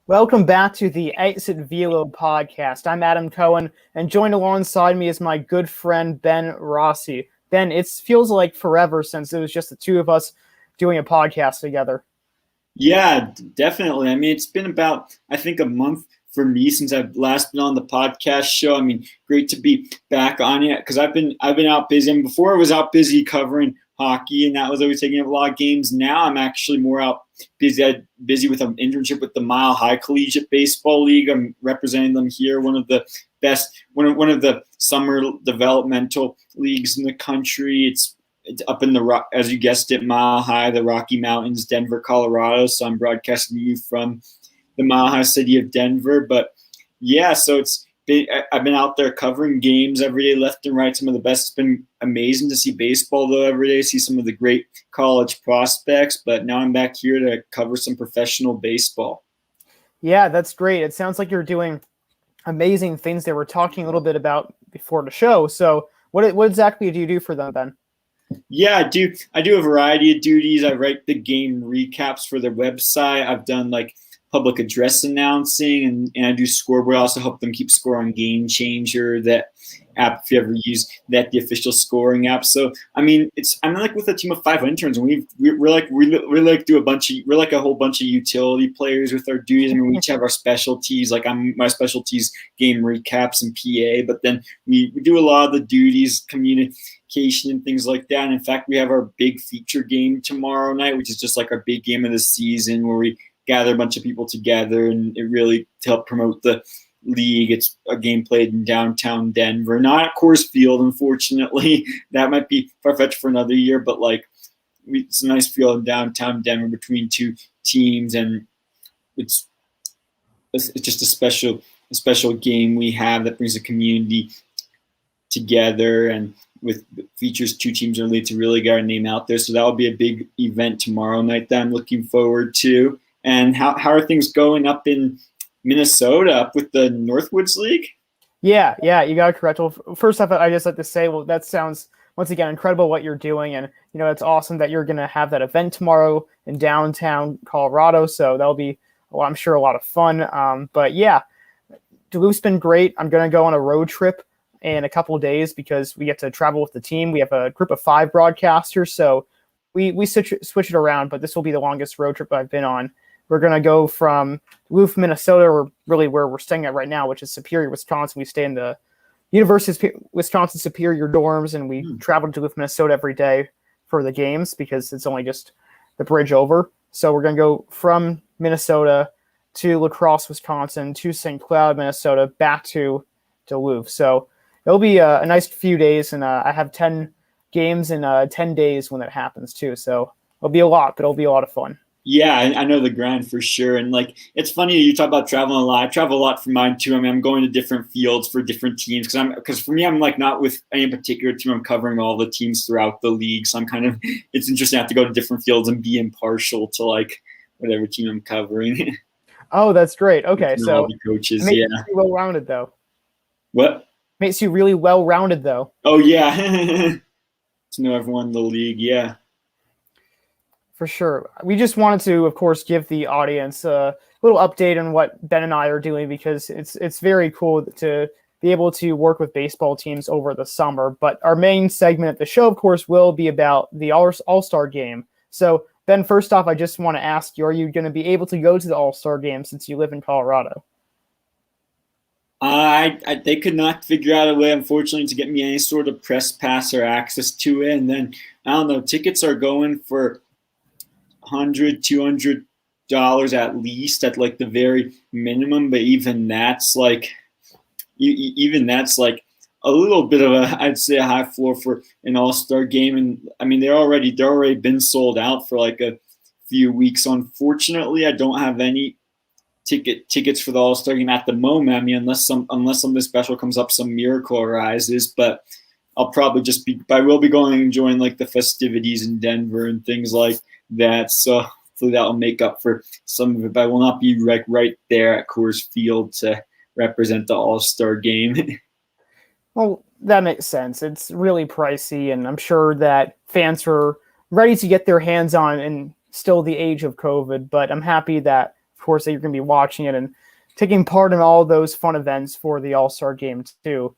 Welcome back to the Exit Velo podcast. I'm Adam Cohen, and joined alongside me is my good friend Ben Rossi. Ben, it feels like forever since it was just the two of us doing a podcast together. Yeah, definitely. I mean, it's been about, I think, a month for me since I've last been on the podcast show. I mean, great to be back on it because I've been out busy. I mean, before I was out busy covering hockey, and that was always taking up a lot of games. Now I'm actually more out busy with an internship with the Mile High Collegiate Baseball League. I'm representing them here, one of the best, one of the summer developmental leagues in the country. It's up in the, as you guessed it, Mile High, the Rocky Mountains, Denver, Colorado. So I'm broadcasting to you from the Mile High city of Denver. But yeah, so I've been out there covering games every day, left and right. Some of the best. It's been amazing to see baseball though every day, see some of the great college prospects. But now I'm back here to cover some professional baseball. Yeah, that's great. It sounds like you're doing amazing things they were talking a little bit about before the show. So what exactly do you do for them, Ben? Yeah, I do a variety of duties. I write the game recaps for their website. I've done like public address announcing, and I do scoreboard. I also help them keep score on Game Changer, that app, if you ever use that, the official scoring app. So I mean, I'm like with a team of 5 interns, and we're like a whole bunch of utility players with our duties. I mean, we each have our specialties. Like my specialties, game recaps and PA, but then we do a lot of the duties, communication and things like that. And in fact, we have our big feature game tomorrow night, which is just like our big game of the season, where we gather a bunch of people together, and it really to help promote the league. It's a game played in downtown Denver, not at Coors Field, unfortunately. That might be far-fetched for another year, but it's a nice field in downtown Denver between two teams, and it's just a special game we have that brings the community together, and with features 2 teams in the league to really get our name out there. So that will be a big event tomorrow night that I'm looking forward to. And how are things going up in Minnesota, up with the Northwoods League? Yeah, you got it correct. Well, first off, I just like to say, well, that sounds, once again, incredible what you're doing. And, it's awesome that you're going to have that event tomorrow in downtown Colorado. So that'll be, well, I'm sure, a lot of fun. But yeah, Duluth's been great. I'm going to go on a road trip in a couple of days because we get to travel with the team. We have a group of 5 broadcasters. So we switch it around, but this will be the longest road trip I've been on. We're going to go from Duluth, Minnesota, or really where we're staying at right now, which is Superior, Wisconsin. We stay in the University of Wisconsin Superior dorms, and we travel to Duluth, Minnesota every day for the games because it's only just the bridge over. So we're going to go from Minnesota to La Crosse, Wisconsin, to St. Cloud, Minnesota, back to Duluth. So it'll be a nice few days, and I have 10 games in 10 days when that happens too. So it'll be a lot, but it'll be a lot of fun. Yeah, I know the grind for sure. And it's funny you talk about traveling a lot. I travel a lot for mine too. I mean, I'm going to different fields for different teams because for me, I'm not with any particular team. I'm covering all the teams throughout the league. So it's interesting to have to go to different fields and be impartial to whatever team I'm covering. Oh, that's great. Okay. So all the coaches, makes you well-rounded though. What? Makes you really well-rounded though. Oh yeah. To know everyone in the league. Yeah. For sure. We just wanted to, of course, give the audience a little update on what Ben and I are doing because it's very cool to be able to work with baseball teams over the summer. But our main segment of the show, of course, will be about the All-Star Game. So, Ben, first off, I just want to ask you, are you going to be able to go to the All-Star Game since you live in Colorado? They could not figure out a way, unfortunately, to get me any sort of press pass or access to it. And then, I don't know, tickets are going for $100, $200 at least at the very minimum, but even that's a little bit of I'd say a high floor for an all-star game. And I mean, they're already been sold out for a few weeks. Unfortunately, I don't have any tickets for the all-star game at the moment. I mean, unless something special comes up, some miracle arises, but I'll probably I will be going and enjoying the festivities in Denver and things like that. So hopefully that will make up for some of it, but I will not be right there at Coors Field to represent the All-Star Game. Well, that makes sense. It's really pricey, and I'm sure that fans are ready to get their hands on in still the age of COVID, but I'm happy that of course, that you're going to be watching it and taking part in all those fun events for the All-Star game too.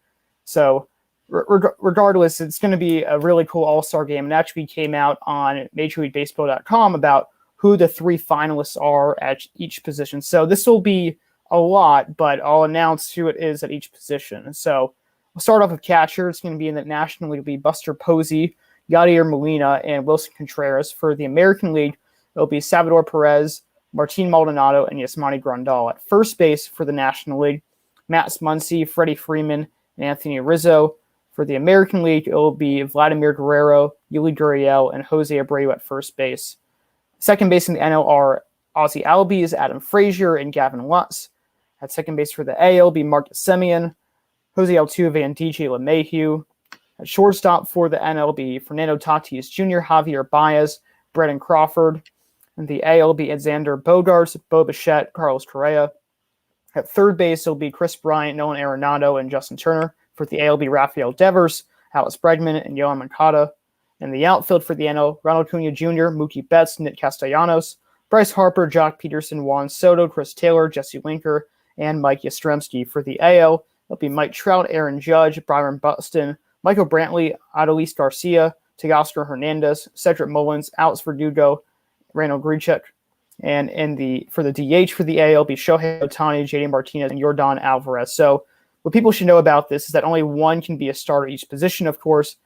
So regardless, it's going to be a really cool All-Star game. And actually came out on MajorLeagueBaseball.com about who the 3 finalists are at each position. So this will be a lot, but I'll announce who it is at each position. So we'll start off with catcher. It's going to be in the National League. It'll be Buster Posey, Yadier Molina, and Wilson Contreras. For the American League, it'll be Salvador Perez, Martin Maldonado, and Yasmani Grandal. At first base for the National League, Matt Muncy, Freddie Freeman, and Anthony Rizzo. For the American League, it will be Vladimir Guerrero, Yuli Gurriel, and Jose Abreu at first base. Second base in the NL are Ozzie Albies, Adam Frazier, and Gavin Lutz. At second base for the AL will be Marcus Semien, Jose Altuve, and DJ LeMahieu. At shortstop for the NL will be Fernando Tatis Jr., Javier Baez, Brendan Crawford. And the AL will be Xander Bogaerts, Bo Bichette, Carlos Correa. At third base, it'll be Chris Bryant, Nolan Arenado, and Justin Turner. For the AL will be Rafael Devers, Alex Bregman, and Yohan Moncada. In the outfield for the NL, Ronald Acuna Jr., Mookie Betts, Nick Castellanos, Bryce Harper, Jock Peterson, Juan Soto, Chris Taylor, Jesse Winker, and Mike Yastrzemski. For the AL, it'll be Mike Trout, Aaron Judge, Byron Buxton, Michael Brantley, Adolis Garcia, Teoscar Hernandez, Cedric Mullins, Alex Verdugo, Randall Grichuk. And for the DH for the AL, it'll be Shohei Ohtani, JD Martinez, and Yordan Alvarez. So what people should know about this is that only one can be a starter at each position, of course.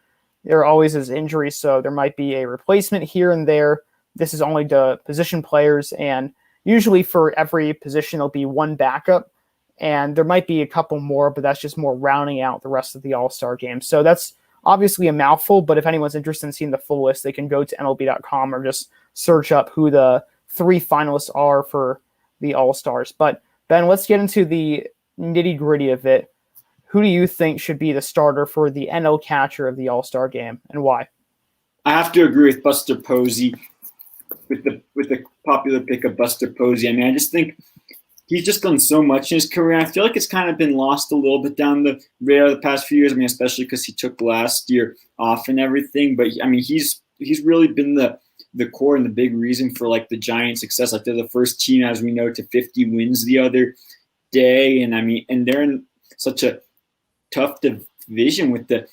There always is injuries, so there might be a replacement here and there. This is only the position players, and usually for every position, there'll be one backup, and there might be a couple more, but that's just more rounding out the rest of the All-Star game. So that's obviously a mouthful, but if anyone's interested in seeing the full list, they can go to MLB.com or just search up who the 3 finalists are for the All-Stars. But, Ben, let's get into the nitty-gritty of it. Who do you think should be the starter for the NL catcher of the All-Star game, and why? I have to agree with Buster Posey, with the popular pick of Buster Posey. I mean, I just think he's just done so much in his career. I feel like it's kind of been lost a little bit down the radar the past few years. I mean, especially because he took last year off and everything. But I mean, he's really been the core and the big reason for like the Giants' success. Like they're the first team, as we know, to 50 wins the other day, and I mean, and they're in such a tough division with the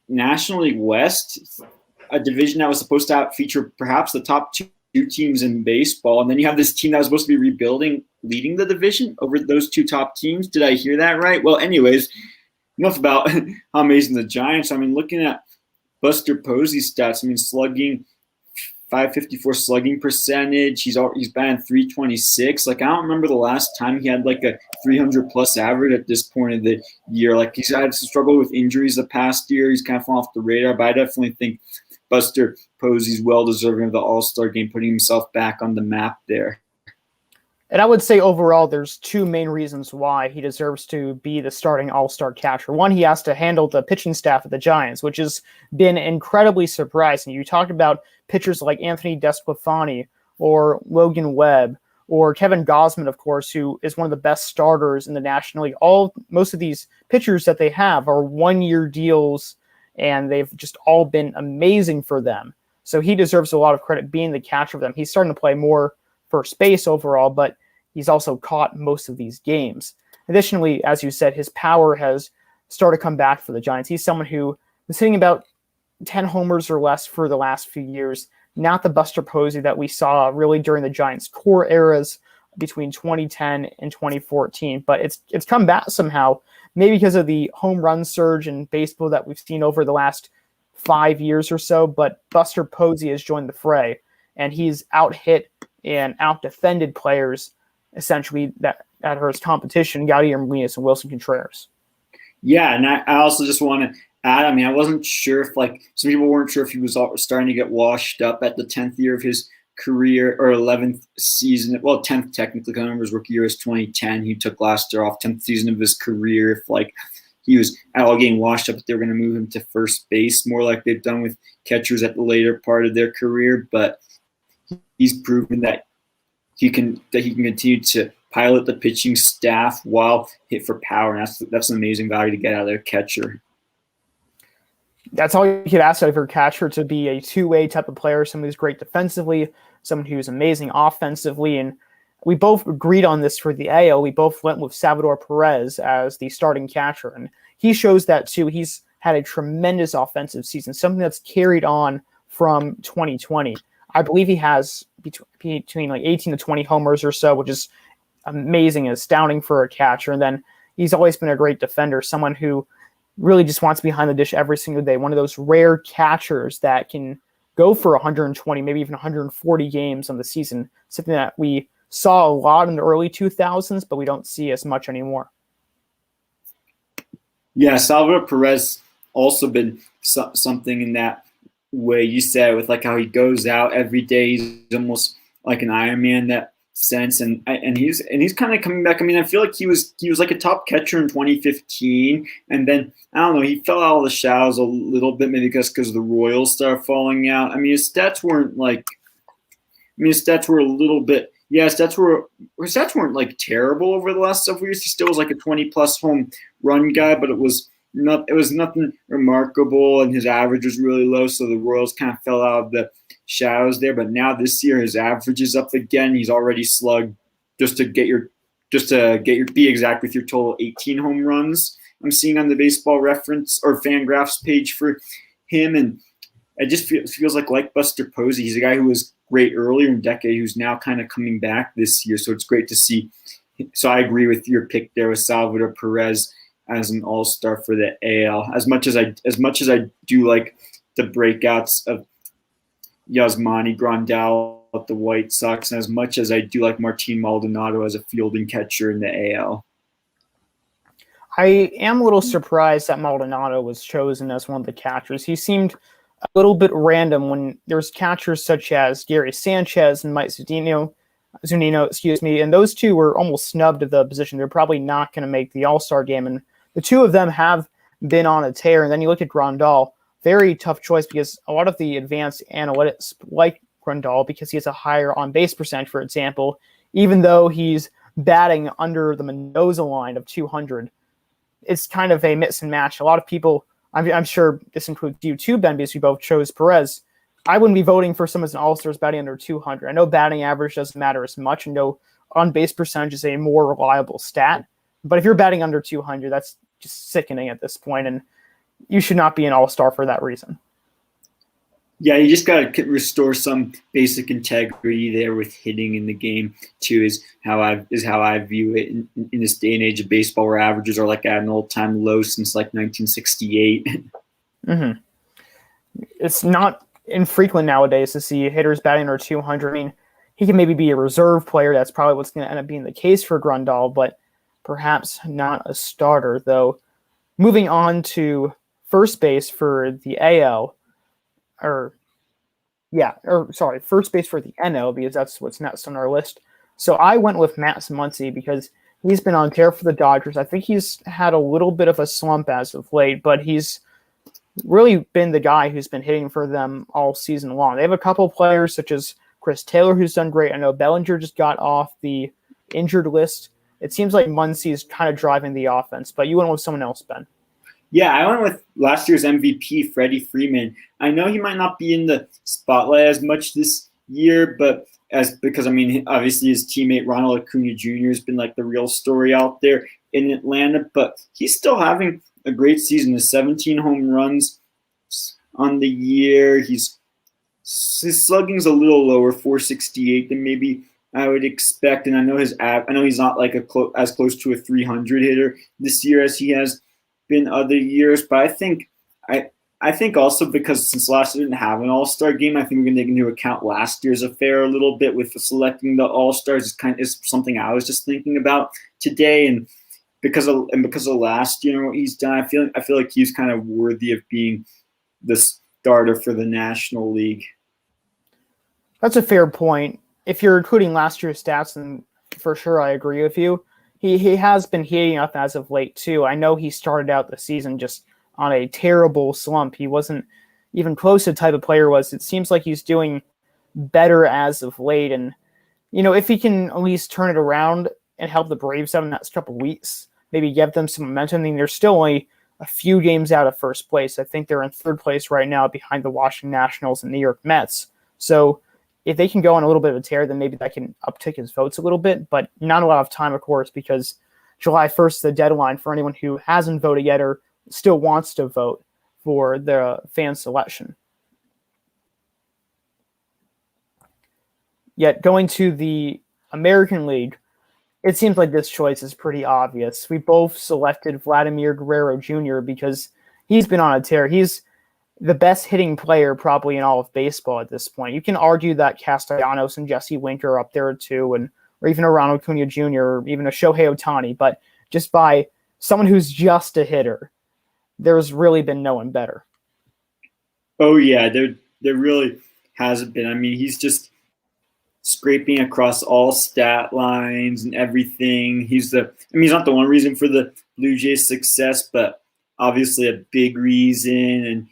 National League West, a division that was supposed to feature perhaps the top two teams in baseball. And then you have this team that was supposed to be rebuilding, leading the division over those 2 top teams. Did I hear that right? Well, anyways, enough about how amazing the Giants. I mean, looking at Buster Posey's stats, I mean, slugging, 554 slugging percentage. He's batting 326. Like, I don't remember the last time he had like a 300-plus average at this point of the year. Like, he's had to struggle with injuries the past year. He's kind of fallen off the radar, but I definitely think Buster Posey's well-deserving of the All-Star game, putting himself back on the map there. And I would say overall, there's 2 main reasons why he deserves to be the starting All-Star catcher. One, he has to handle the pitching staff of the Giants, which has been incredibly surprising. You talked about pitchers like Anthony DeSclafani or Logan Webb or Kevin Gausman, of course, who is one of the best starters in the National League. Most of these pitchers that they have are 1-year deals, and they've just all been amazing for them. So he deserves a lot of credit being the catcher for them. He's starting to play more first base overall, but he's also caught most of these games. Additionally, as you said, his power has started to come back for the Giants. He's someone who was hitting about 10 homers or less for the last few years, not the Buster Posey that we saw really during the Giants' core eras between 2010 and 2014. But it's come back somehow, maybe because of the home run surge in baseball that we've seen over the last 5 years or so. But Buster Posey has joined the fray, and he's out-hit and out-defended players essentially that are his competition, Yadier Molina and Wilson Contreras. Yeah, and I also just want to add, I mean, I wasn't sure if, like, some people weren't sure if he was starting to get washed up at the 10th year of his career, or 11th season. Well, 10th technically, because I remember his rookie year was 2010. He took last year off, 10th season of his career. If, like, he was all getting washed up, if they were going to move him to first base, more like they've done with catchers at the later part of their career. But he's proven that he can continue to pilot the pitching staff while hit for power, and that's an amazing value to get out of their catcher. That's all you could ask out of your catcher, to be a two-way type of player, someone who's great defensively, someone who's amazing offensively. And we both agreed on this for the AL. We both went with Salvador Perez as the starting catcher, and he shows that too. He's had a tremendous offensive season, something that's carried on from 2020. I believe he has between like 18 to 20 homers or so, which is amazing and astounding for a catcher. And then he's always been a great defender, someone who really just wants behind the dish every single day. One of those rare catchers that can go for 120, maybe even 140 games on the season, something that we saw a lot in the early 2000s, but we don't see as much anymore. Yeah, Salvador Perez also been something in that way you said, with like how he goes out every day. He's almost like an Iron Man in that sense, and he's kind of coming back. I mean, I feel like he was like a top catcher in 2015, and then I don't know, he fell out of the shadows a little bit, maybe because the Royals started falling out. I mean, his stats weren't like, his stats were a little bit. Yeah, his stats weren't like terrible over the last several years. He still was like a 20+ home run guy, but it was nothing remarkable, and his average was really low. So the Royals kind of fell out of the shadows there. But now this year, his average is up again. He's already slugged just to be exact with your total 18 home runs. I'm seeing on the Baseball Reference or Fangraphs page for him, and it just feels like Buster Posey. He's a guy who was great earlier in the decade, who's now kind of coming back this year. So it's great to see. So I agree with your pick there with Salvador Perez as an all-star for the AL. As much as I do like the breakouts of Yasmani Grandal at the White Sox, and as much as I do like Martin Maldonado as a fielding catcher in the AL. I am a little surprised that Maldonado was chosen as one of the catchers. He seemed a little bit random when there's catchers such as Gary Sanchez and Mike Zunino, and those two were almost snubbed of the position. They're probably not going to make the All-Star game, and the two of them have been on a tear. And then you look at Grandal, very tough choice because a lot of the advanced analytics like Grandal because he has a higher on-base percentage, for example, even though he's batting under the Mendoza line of 200. It's kind of a mix and match. A lot of people, I'm sure this includes you too, Ben, because we both chose Perez. I wouldn't be voting for someone as an all-stars batting under 200. I know batting average doesn't matter as much, and no on-base percentage is a more reliable stat. But if you're batting under 200, that's just sickening at this point, and you should not be an all-star for that reason. Yeah, you just got to restore some basic integrity there with hitting in the game too. Is how I view it in this day and age of baseball, where averages are like at an all-time low since like 1968. Mm-hmm. It's not infrequent nowadays to see hitters batting under 200. I mean, he can maybe be a reserve player. That's probably what's going to end up being the case for Grandal, but perhaps not a starter. Though, moving on to first base for the AL. First base for the NL, because that's what's next on our list. So I went with Matt Muncy because he's been on tear for the Dodgers. I think he's had a little bit of a slump as of late, but he's really been the guy who's been hitting for them all season long. They have a couple players such as Chris Taylor, who's done great. I know Bellinger just got off the injured list. It seems like Muncy is kind of driving the offense, but you went with someone else, Ben. Yeah, I went with last year's MVP, Freddie Freeman. I know he might not be in the spotlight as much this year, but because obviously his teammate Ronald Acuna Jr. has been like the real story out there in Atlanta, but he's still having a great season. His 17 home runs on the year. His slugging's a little lower, 468 than maybe I would expect, and I know he's not like as close to a 300 hitter this year as he has been other years, but I think also because since last year didn't have an all-star game, I think we're going to take into account last year's affair a little bit with selecting the all-stars is something I was just thinking about today, and because of last year what he's done, I feel like he's kind of worthy of being the starter for the National League. That's a fair point. If you're including last year's stats, then for sure I agree with you. He has been heating up as of late, too. I know he started out the season just on a terrible slump. He wasn't even close to the type of player was. It seems like he's doing better as of late. And, if he can at least turn it around and help the Braves out in the next couple of weeks, maybe give them some momentum, I mean, they're still only a few games out of first place. I think they're in third place right now behind the Washington Nationals and New York Mets. So if they can go on a little bit of a tear, then maybe that can uptick his votes a little bit, but not a lot of time, of course, because July 1st is the deadline for anyone who hasn't voted yet or still wants to vote for the fan selection. Yet going to the American League, it seems like this choice is pretty obvious. We both selected Vladimir Guerrero Jr. because he's been on a tear. He's the best hitting player probably in all of baseball at this point. You can argue that Castellanos and Jesse Winker are up there too, or even a Ronald Acuna Jr., or even a Shohei Ohtani, but just by someone who's just a hitter, there's really been no one better. Oh, yeah, there really hasn't been. I mean, he's just scraping across all stat lines and everything. He's not the one reason for the Blue Jays' success, but obviously a big reason.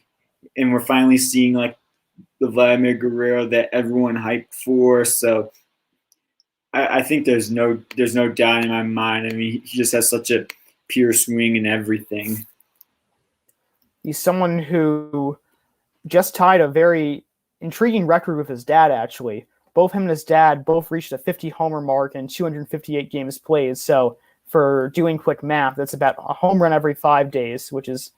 And we're finally seeing like the Vladimir Guerrero that everyone hyped for. So I think there's no doubt in my mind. I mean, he just has such a pure swing and everything. He's someone who just tied a very intriguing record with his dad, actually. Both him and his dad both reached a 50 homer mark in 258 games played. So for doing quick math, that's about a home run every 5 days, which is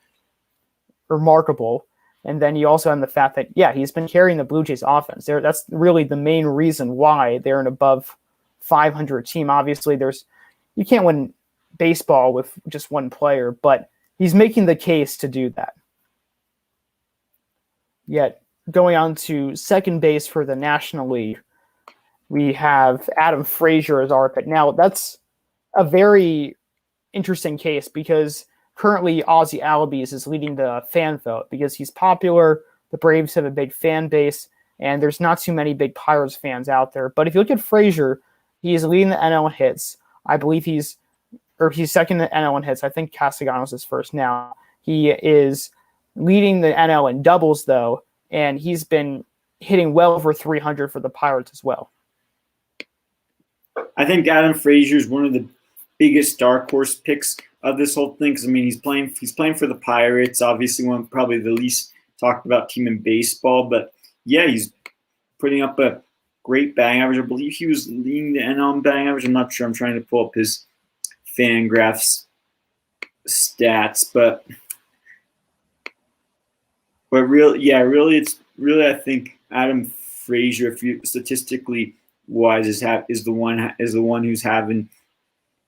remarkable. And then you also have the fact that, yeah, he's been carrying the Blue Jays offense. That's really the main reason why they're an above 500 team. Obviously, you can't win baseball with just one player, but he's making the case to do that. Yet, going on to second base for the National League, we have Adam Frazier as our pick. Now, that's a very interesting case because currently Ozzie Albies is leading the fan vote because he's popular, the Braves have a big fan base, and there's not too many big Pirates fans out there. But if you look at Frazier, he is leading the NL in hits. I believe he's second in the NL in hits. I think Castellanos is first now. He is leading the NL in doubles, though, and he's been hitting well over 300 for the Pirates as well. I think Adam Frazier is one of the biggest dark horse picks of this whole thing because, I mean, he's playing for the Pirates, obviously probably the least talked about team in baseball. But, yeah, he's putting up a great batting average. I believe he was leading the NL in batting average. I'm not sure. I'm trying to pull up his Fangraphs stats. But really, I think Adam Frazier, if you statistically wise, is the one who's having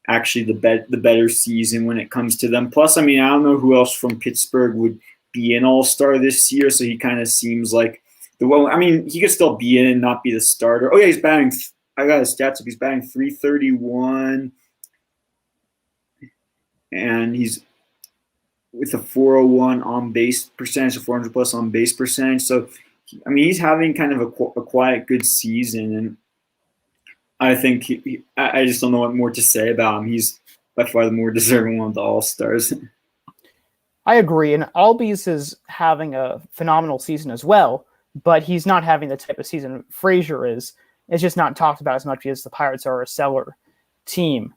actually the better season when it comes to them. Plus, I mean, I don't know who else from Pittsburgh would be an all-star this year, so he kind of seems like the one. I mean, he could still be in and not be the starter. Oh yeah, he's batting. I got his stats up. He's batting .331, and he's with a 401 on base percentage, a 400 plus on base percentage. So, I mean, he's having kind of a quiet good season, and I think I just don't know what more to say about him. He's by far the more deserving one of the All-Stars. I agree, and Albies is having a phenomenal season as well, but he's not having the type of season Frazier is. It's just not talked about as much because the Pirates are a seller team.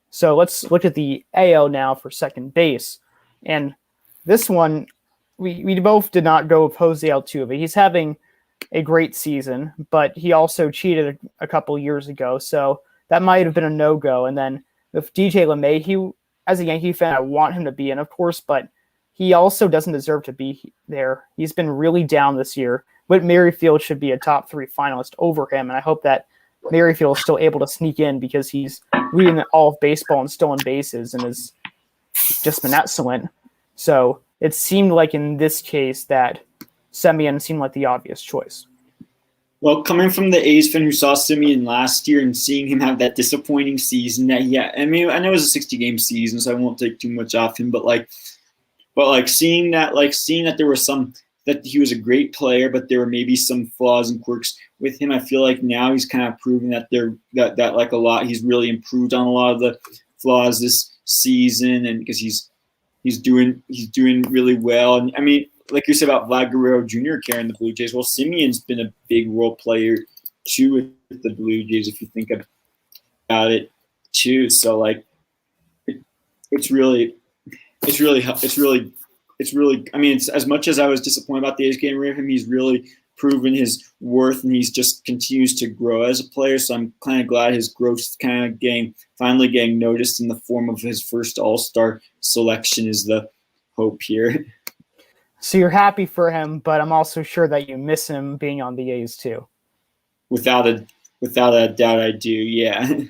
So let's look at the AL now for second base. And this one, we both did not go with Jose Altuve. He's having a great season, but he also cheated a couple years ago, so that might have been a no-go. And then with DJ LeMahieu, as a Yankee fan, I want him to be in, of course, but he also doesn't deserve to be there. He's been really down this year. Whit Merrifield should be a top 3 finalist over him, and I hope that Merrifield is still able to sneak in because he's leading all of baseball in stolen bases and has just been excellent. So it seemed like in this case that Semien seemed like the obvious choice. Well, coming from the A's fan who saw Semien last year and seeing him have that disappointing season, I mean, I know it was a 60-game season, so I won't take too much off him, but seeing that there was that he was a great player, but there were maybe some flaws and quirks with him. I feel like now he's kind of proving that he's really improved on a lot of the flaws this season, and because he's doing really well. And I mean, like you said about Vlad Guerrero Jr. carrying the Blue Jays, well, Simeon's been a big role player too with the Blue Jays if you think about it too. So like, it's really. I mean, it's as much as I was disappointed about the A's getting rid of him, he's really proven his worth, and he's just continues to grow as a player. So I'm kind of glad his growth is kind of finally getting noticed in the form of his first All-Star selection is the hope here. So you're happy for him, but I'm also sure that you miss him being on the A's too. Without a doubt, I do. Yeah.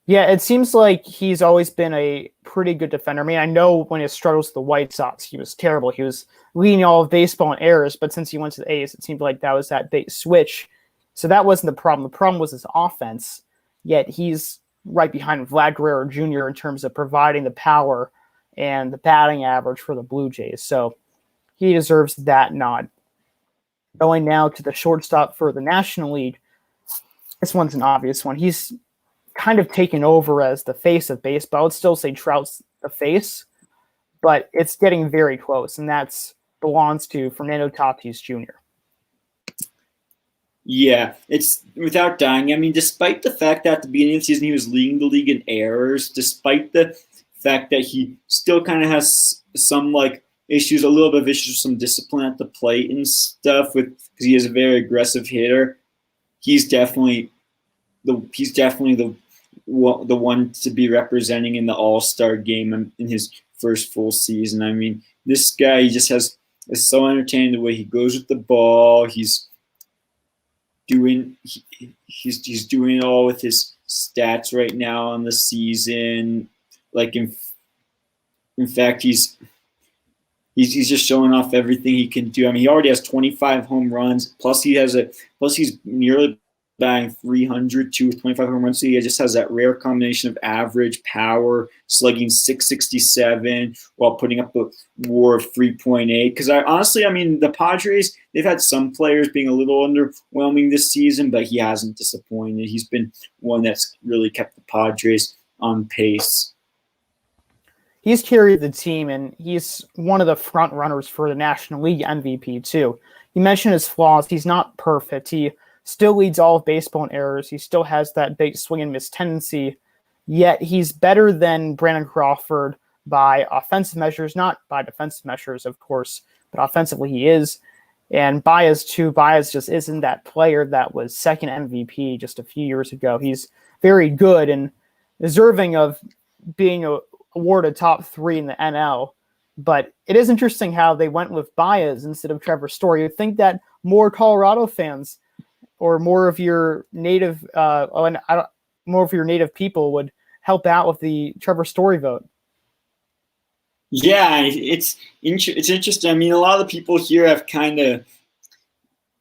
Yeah, it seems like he's always been a pretty good defender. I mean, I know when he struggles with the White Sox, he was terrible. He was leading all of baseball in errors, but since he went to the A's, it seemed like that was that big switch. So that wasn't the problem. The problem was his offense, yet he's right behind Vlad Guerrero Jr. in terms of providing the power and the batting average for the Blue Jays. So he deserves that nod. Going now to the shortstop for the National League, this one's an obvious one. He's kind of taken over as the face of baseball. I would still say Trout's the face, but it's getting very close, and that belongs to Fernando Tatis Jr. Yeah, it's without dying. I mean, despite the fact that at the beginning of the season he was leading the league in errors, despite the fact that he still kind of has some issues, a little bit of issues, some discipline at the plate and stuff, because he is a very aggressive hitter. He's definitely the one to be representing in the All-Star game in his first full season. I mean, this guy, is so entertaining the way he goes with the ball. He's doing it all with his stats right now on the season. In fact, he's just showing off everything he can do. I mean, he already has 25 home runs. Plus he's nearly batting 300 too with 25 home runs. So he just has that rare combination of average, power, slugging .667 while putting up a WAR of 3.8. Because I mean, the Padres, they've had some players being a little underwhelming this season, but he hasn't disappointed. He's been one that's really kept the Padres on pace. He's carried the team, and he's one of the front runners for the National League MVP too. You mentioned his flaws. He's not perfect. He still leads all of baseball in errors. He still has that big swing and miss tendency, yet he's better than Brandon Crawford by offensive measures, not by defensive measures, of course, but offensively he is. And Baez too. Baez just isn't that player that was second MVP just a few years ago. He's very good and deserving of being awarded top 3 in the NL. But it is interesting how they went with Baez instead of Trevor Story. You'd think that more Colorado fans or more of your native people would help out with the Trevor Story vote. Yeah, it's interesting. I mean, a lot of the people here have kind of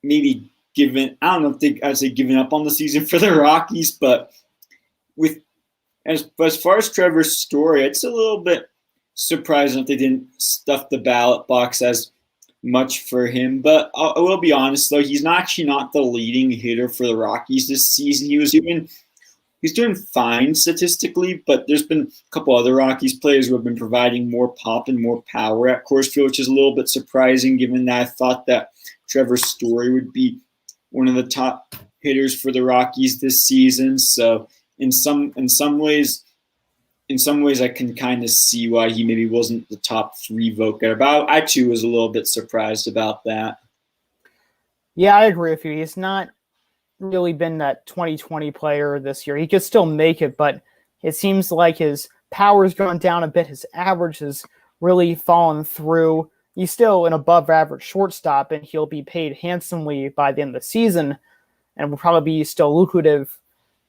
maybe given up on the season for the Rockies, but as far as Trevor Story, it's a little bit surprising that they didn't stuff the ballot box as much for him. But I will be honest, though, he's actually not the leading hitter for the Rockies this season. He's doing fine statistically, but there's been a couple other Rockies players who have been providing more pop and more power at Coors Field, which is a little bit surprising given that I thought that Trevor Story would be one of the top hitters for the Rockies this season. So in some ways, I can kind of see why he maybe wasn't the top 3 vote getter. But I too was a little bit surprised about that. Yeah, I agree with you. He's not really been that 2020 player this year. He could still make it, but it seems like his power's gone down a bit. His average has really fallen through. He's still an above average shortstop, and he'll be paid handsomely by the end of the season and will probably be still a lucrative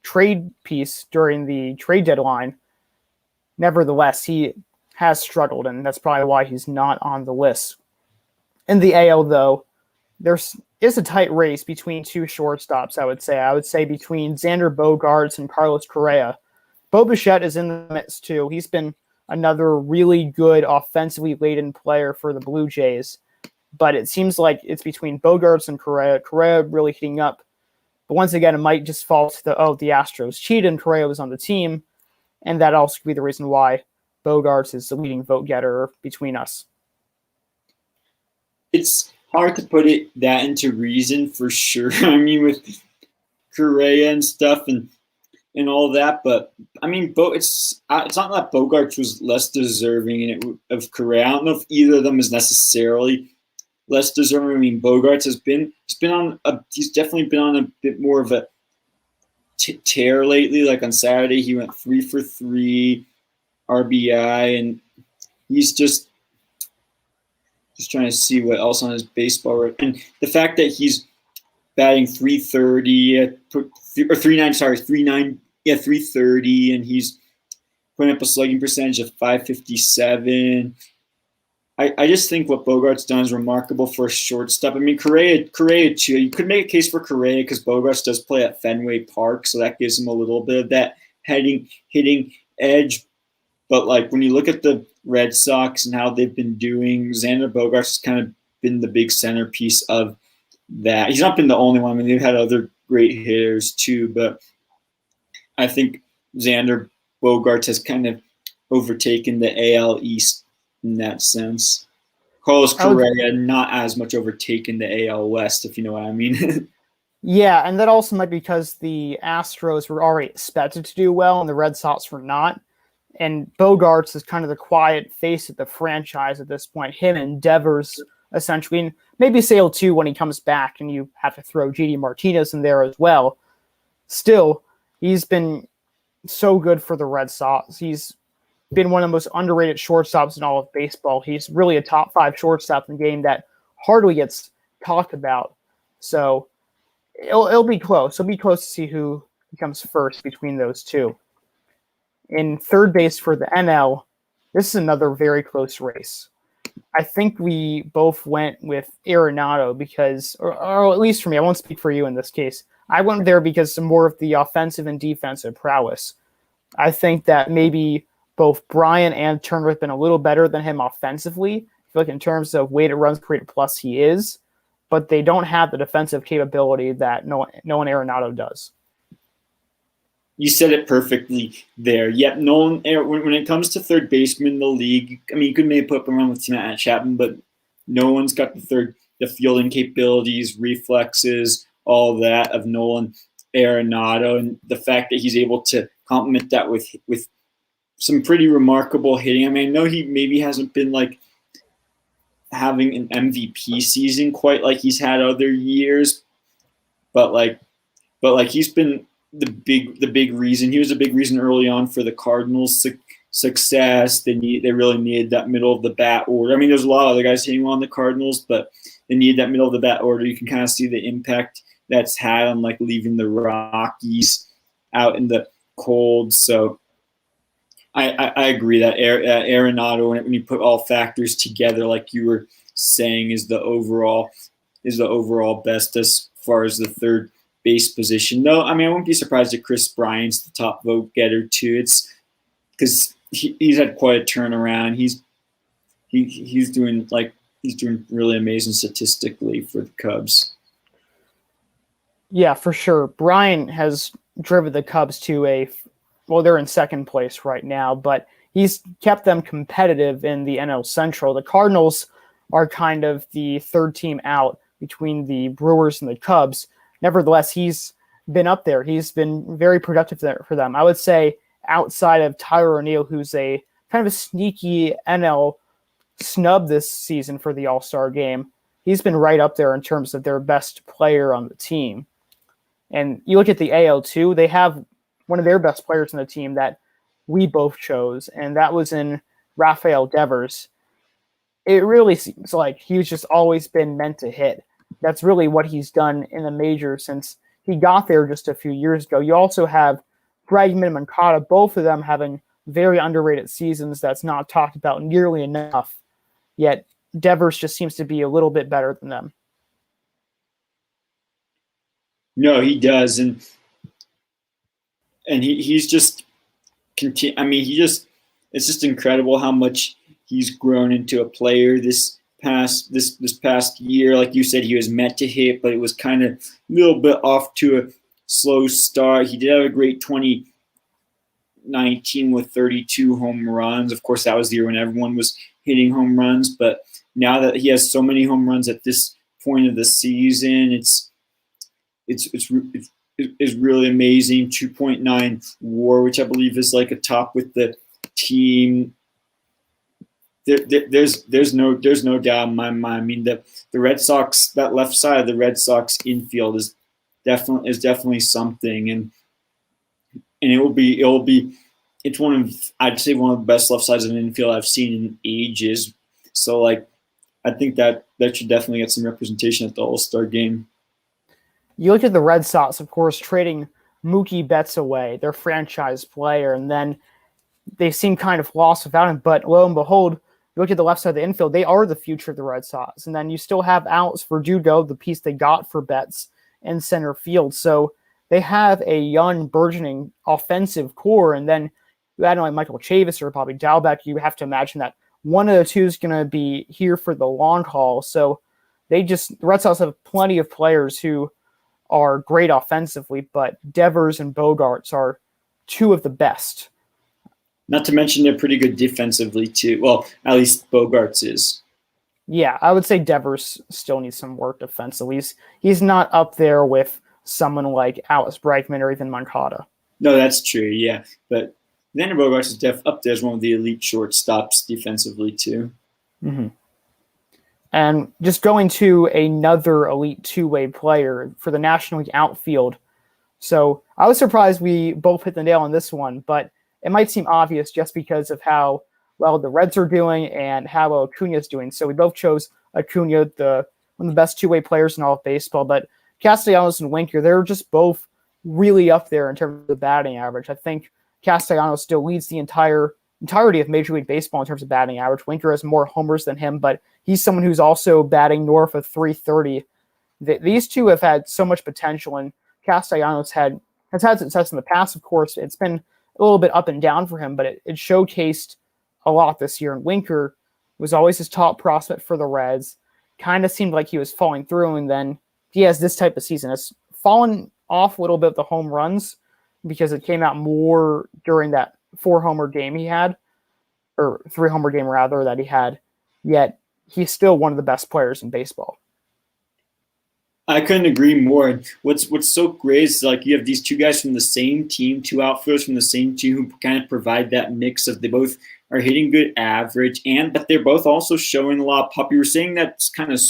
trade piece during the trade deadline. Nevertheless, he has struggled, and that's probably why he's not on the list. In the AL, though, there is a tight race between 2 shortstops, I would say. I would say between Xander Bogaerts and Carlos Correa. Bo Bichette is in the midst, too. He's been another really good offensively laden player for the Blue Jays, but it seems like it's between Bogaerts and Correa. Correa really heating up. But once again, it might just fall to the Astros cheated and Correa was on the team. And that also could be the reason why Bogaerts is the leading vote getter between us. It's hard to put that into reason for sure. I mean, with Correa and stuff and all that, but I mean, it's not that Bogaerts was less deserving of Correa. I don't know if either of them is necessarily less deserving. I mean, Bogarts he's definitely been on a bit more of a tear lately. Like on Saturday, he went 3 for 3 RBI, and he's just trying to see what else on his baseball. And the fact that he's batting 330 or 39, sorry, 39, yeah, 330, and he's putting up a slugging percentage of 557. I just think what Bogart's done is remarkable for a shortstop. I mean, Correa too. You could make a case for Correa because Bogarts does play at Fenway Park, so that gives him a little bit of that hitting edge. But like when you look at the Red Sox and how they've been doing, Xander Bogaerts has kind of been the big centerpiece of that. He's not been the only one. I mean, they've had other great hitters too, but I think Xander Bogaerts has kind of overtaken the AL East in that sense. Carlos Correa not as much overtaken the AL West, if you know what I mean. Yeah, and that also might be because the Astros were already expected to do well and the Red Sox were not. And Bogarts is kind of the quiet face of the franchise at this point. Him and Devers, essentially, and maybe Sale too when he comes back, and you have to throw JD Martinez in there as well. Still, he's been so good for the Red Sox. He's been one of the most underrated shortstops in all of baseball. He's really a top 5 shortstop in the game that hardly gets talked about. So it'll be close. It'll be close to see who comes first between those two. In third base for the NL, this is another very close race. I think we both went with Arenado because, or at least for me, I won't speak for you in this case. I went there because of more of the offensive and defensive prowess. I think that maybe both Brian and Turner have been a little better than him offensively. I feel like in terms of weighted runs created plus, he is, but they don't have the defensive capability that Nolan Arenado does. You said it perfectly there. Yep, Nolan, when it comes to third baseman in the league, I mean, you could maybe put up around with Matt Chapman, but no one's got the fielding capabilities, reflexes, all that of Nolan Arenado, and the fact that he's able to complement that with some pretty remarkable hitting. I mean, I know he maybe hasn't been like having an MVP season quite like he's had other years, but he's been the big reason. He was a big reason early on for the Cardinals' success. They really needed that middle of the bat order. I mean, there's a lot of other guys hitting on the Cardinals, but they needed that middle of the bat order. You can kind of see the impact that's had on like leaving the Rockies out in the cold. So I agree that Arenado, when you put all factors together, like you were saying, is the overall best as far as the third base position. No, I mean, I wouldn't be surprised if Chris Bryant's the top vote getter too. It's because he's had quite a turnaround. He's doing really amazing statistically for the Cubs. Yeah, for sure. Bryant has driven the Cubs to they're in second place right now, but he's kept them competitive in the NL Central. The Cardinals are kind of the third team out between the Brewers and the Cubs. Nevertheless, he's been up there. He's been very productive for them. I would say outside of Tyler O'Neill, who's a kind of a sneaky NL snub this season for the All-Star game, he's been right up there in terms of their best player on the team. And you look at the AL too, they have one of their best players on the team that we both chose, and that was in Rafael Devers. It really seems like he's just always been meant to hit. That's really what he's done in the major since he got there just a few years ago. You also have Bregman and Moncada, both of them having very underrated seasons that's not talked about nearly enough, yet Devers just seems to be a little bit better than them. No, he does, and he's just I mean, it's just incredible how much he's grown into a player this past year. Like you said, he was meant to hit, but it was kind of a little bit off to a slow start. He did have a great 2019 with 32 home runs. Of course, that was the year when everyone was hitting home runs, but now that he has so many home runs at this point of the season, it's really amazing. 2.9 WAR, which I believe is like a top with the team. there's no doubt in my mind. I mean, the Red Sox, that left side of the Red Sox infield is definitely something, and it's I'd say one of the best left sides of an infield I've seen in ages. So like, I think that should definitely get some representation at the All-Star game. You look at the Red Sox, of course, trading Mookie Betts away, their franchise player, and then they seem kind of lost without him. But lo and behold, you look at the left side of the infield, they are the future of the Red Sox. And then you still have Alex Verdugo, the piece they got for Betts, in center field. So they have a young, burgeoning offensive core. And then you add like Michael Chavis or Bobby Dalbec, you have to imagine that one of the two is going to be here for the long haul. So the Red Sox have plenty of players who are great offensively, but Devers and Bogarts are two of the best. Not to mention they're pretty good defensively too. Well, at least Bogarts is. Yeah, I would say Devers still needs some work defensively. He's not up there with someone like Alex Bregman or even Moncada. No, that's true, yeah. But Xander Bogaerts is up there as one of the elite shortstops defensively too. Mm-hmm. And just going to another elite two-way player for the National League outfield. So I was surprised we both hit the nail on this one, but it might seem obvious just because of how well the Reds are doing and how well Acuna is doing. So we both chose Acuna, one of the best two-way players in all of baseball. But Castellanos and Winker, they're just both really up there in terms of the batting average. I think Castellanos still leads the entirety of Major League Baseball in terms of batting average. Winker has more homers than him, but he's someone who's also batting north of 330. These two have had so much potential, and Castellanos has had success in the past, of course. It's been a little bit up and down for him, but it showcased a lot this year. And Winker was always his top prospect for the Reds. Kind of seemed like he was falling through, and then he has this type of season. It's fallen off a little bit with the home runs because it came out more during that 4-homer game he had, or 3-homer game rather that he had, yet he's still one of the best players in baseball. I couldn't agree more. What's so great is like you have these two guys from the same team, two outfielders from the same team who kind of provide that mix of they both are hitting good average and but they're both also showing a lot of pop. You were saying that's kind of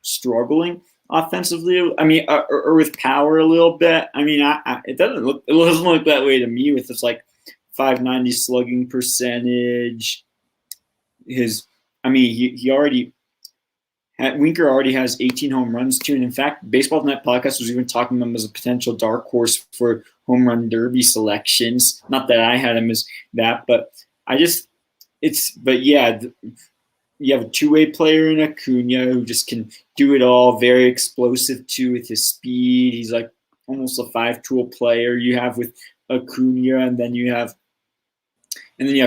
struggling offensively. I mean, or with power a little bit. I mean, it doesn't look that way to me with this like 590 slugging percentage. Winker already has 18 home runs too, and in fact, Baseball Tonight podcast was even talking about him as a potential dark horse for home run derby selections. Not that I had him as that, but you have a two-way player in Acuna who just can do it all, very explosive too with his speed. He's like almost a 5-tool player you have with Acuna, and then you have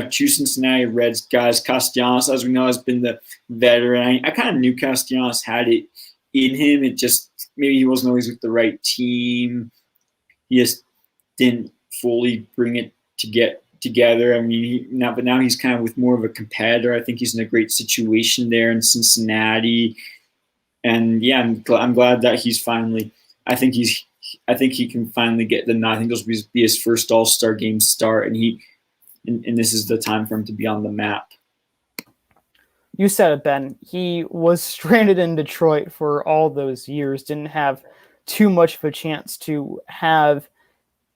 two Cincinnati Reds guys. Castellanos, as we know, has been the veteran. I kind of knew Castellanos had it in him. It just maybe he wasn't always with the right team. He just didn't fully bring it to get together. I mean, now he's kind of with more of a competitor. I think he's in a great situation there in Cincinnati. And yeah, I'm glad that he's finally. I think he can finally get the nod. I think this will be his first All-Star game start, and this is the time for him to be on the map. You said it, Ben. He was stranded in Detroit for all those years, didn't have too much of a chance to have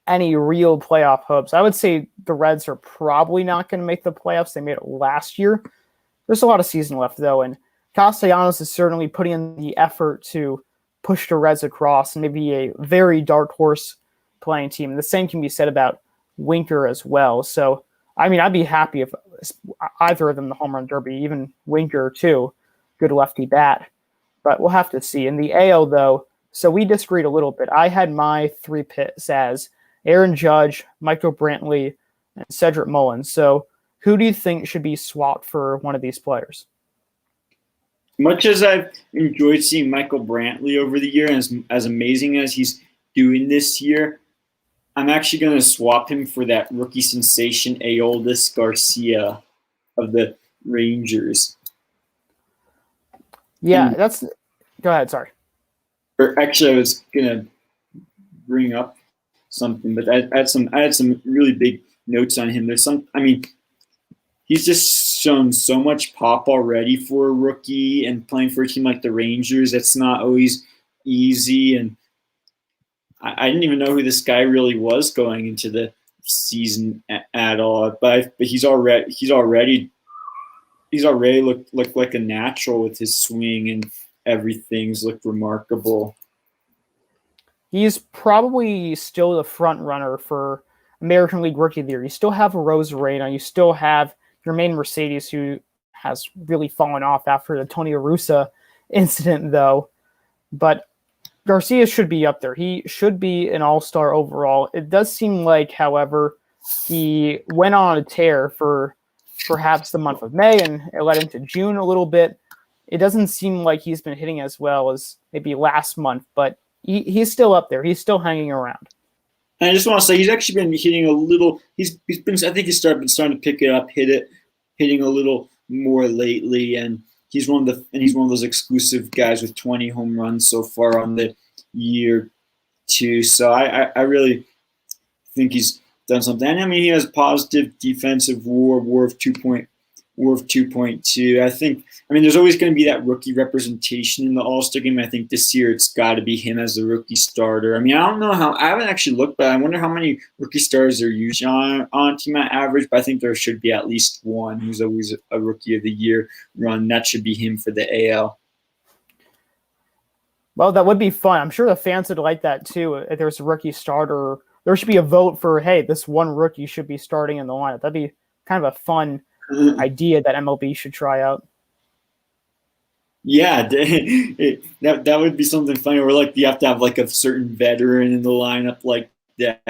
any real playoff hopes. I would say the Reds are probably not going to make the playoffs. They made it last year. There's a lot of season left, though, and Castellanos is certainly putting in the effort to push the Reds across and maybe a very dark horse playing team. The same can be said about Winker as well. So, I mean, I'd be happy if either of them in the home run derby, even Winker too, good lefty bat. But we'll have to see. In the AL, though, so we disagreed a little bit. I had my 3 picks as Aaron Judge, Michael Brantley, and Cedric Mullins. So who do you think should be swapped for one of these players? Much as I've enjoyed seeing Michael Brantley over the year, and as amazing as he's doing this year, I'm actually going to swap him for that rookie sensation Aoldis Garcia of the Rangers. Yeah, go ahead, sorry. Or actually, I was going to bring up something, but I had some really big notes on him. He's just shown so much pop already for a rookie, and playing for a team like the Rangers, it's not always easy. And I didn't even know who this guy really was going into the season at all. But he's already looked like a natural with his swing, and everything's looked remarkable. He's probably still the front runner for American League Rookie of the Year. You still have Rosarena. You still have your main Mercedes, who has really fallen off after the Tony Arusa incident, though. But Garcia should be up there. He should be an all-star overall. It does seem like, however, he went on a tear for perhaps the month of May, and it led into June a little bit. It doesn't seem like he's been hitting as well as maybe last month, but he's still up there. He's still hanging around. And I just want to say he's actually been hitting a little. He's been. I think he's starting to pick it up, hitting a little more lately, and he's one of those exclusive guys with 20 home runs so far on the year too. So I really think he's done something. And I mean, he has positive defensive WAR of 2.2. I think. I mean, there's always going to be that rookie representation in the All-Star game. I think this year it's got to be him as the rookie starter. I mean, I don't know how. I haven't actually looked, but I wonder how many rookie starters there usually on team at average. But I think there should be at least one who's always a Rookie of the Year run. That should be him for the AL. Well, that would be fun. I'm sure the fans would like that too. If there's a rookie starter, there should be a vote for, hey, this one rookie should be starting in the lineup. That'd be kind of a fun idea that MLB should try out. Yeah, that would be something funny. Or like you have to have like a certain veteran in the lineup like that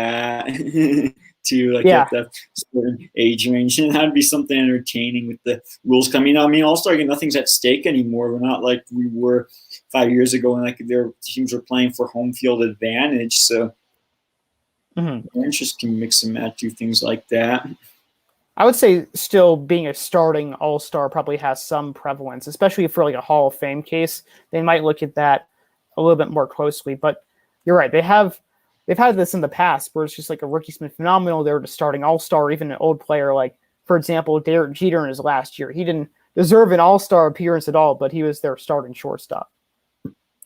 to like get the certain age range, and that'd be something entertaining with the rules coming out. I mean, All-Star game, nothing's at stake anymore. We're not like we were 5 years ago when like their teams were playing for home field advantage. So interest can mix and match, do things like that. I would say still being a starting all-star probably has some prevalence, especially for like a Hall of Fame case. They might look at that a little bit more closely. But you're right. They've had this in the past where it's just like a rookie's been phenomenal. They're just starting all-star, even an old player like, for example, Derek Jeter in his last year. He didn't deserve an all-star appearance at all, but he was their starting shortstop.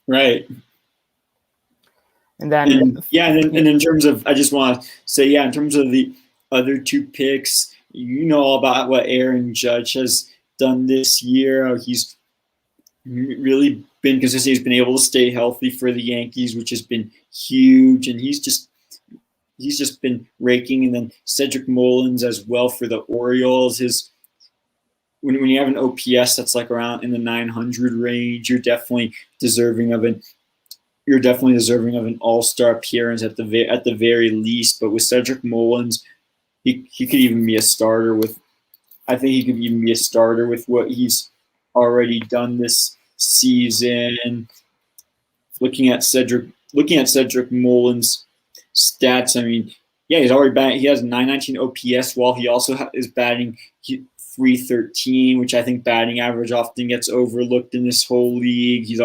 Right. And then and in terms of, I just want to say, in terms of the other two picks, you know all about what Aaron Judge has done this year. He's really been consistent. He's been able to stay healthy for the Yankees, which has been huge. And he's just been raking. And then Cedric Mullins as well for the Orioles. When you have an OPS that's like around in the 900 range, you're definitely deserving of an all-star appearance at the very least. But with Cedric Mullins, he could even be a starter with. I think he could even be a starter with what he's already done this season. Looking at Cedric Mullins' stats, I mean, he's already batting. He has 919 OPS, while he also is batting 313, which I think batting average often gets overlooked in this whole league. He's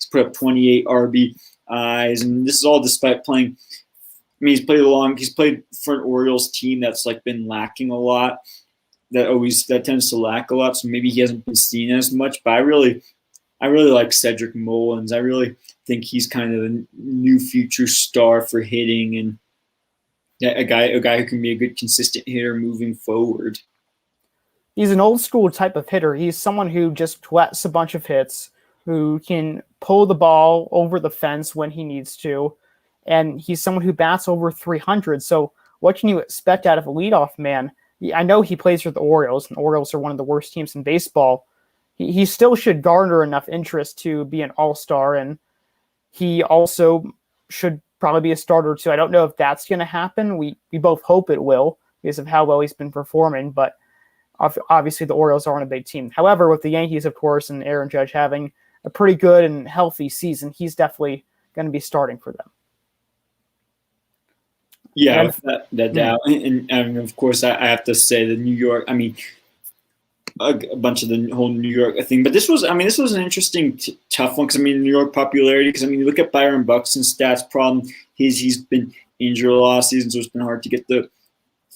put up 28 RBIs, and this is all despite playing. I mean, he's played for an Orioles team that's like been lacking a lot. That tends to lack a lot. So maybe he hasn't been seen as much. But I really like Cedric Mullins. I really think he's kind of a new future star for hitting, and a guy who can be a good consistent hitter moving forward. He's an old school type of hitter. He's someone who just lets a bunch of hits, who can pull the ball over the fence when he needs to. And he's someone who bats over 300. So what can you expect out of a leadoff man? I know he plays for the Orioles, and the Orioles are one of the worst teams in baseball. He still should garner enough interest to be an all-star, and he also should probably be a starter too. I don't know if that's going to happen. We both hope it will because of how well he's been performing, but obviously the Orioles aren't a big team. However, with the Yankees, of course, and Aaron Judge having a pretty good and healthy season, he's definitely going to be starting for them. Yeah, that doubt, and of course I have to say the New York. I mean, a bunch of the whole New York thing, but this was an interesting, tough one because I mean New York popularity. Because I mean, you look at Byron Buxton's stats. Problem he's been injured a lot of season, so it's been hard to get the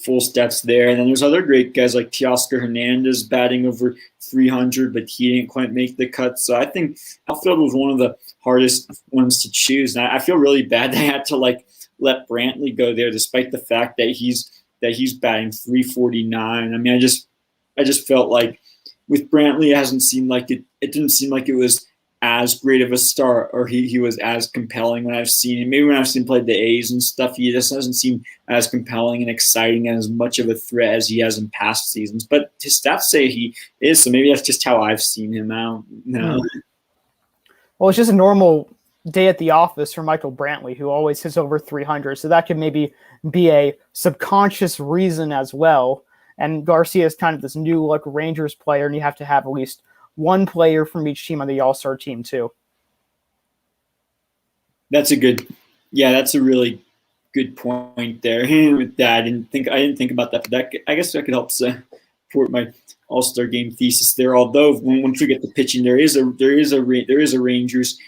full stats there. And then there's other great guys like Teoscar Hernandez batting over 300, but he didn't quite make the cut. So I think outfield was one of the hardest ones to choose. And I feel really bad that I had to like let Brantley go there, despite the fact that he's batting 349. I mean, I just felt like with Brantley, it hasn't seemed like it didn't seem like it was as great of a start, or he was as compelling when I've seen him. Maybe when I've seen him play the A's and stuff, he just doesn't seem as compelling and exciting and as much of a threat as he has in past seasons. But his stats say he is, so maybe that's just how I've seen him out. No. Well, it's just a normal day at the office for Michael Brantley, who always hits over 300. So that could maybe be a subconscious reason as well. And Garcia is kind of this new look Rangers player, and you have to have at least one player from each team on the All-Star team too. That's a really good point there. With that, I didn't think about that. But that, I guess that could help support my All-Star game thesis there. Although once we get to pitching, there is a Rangers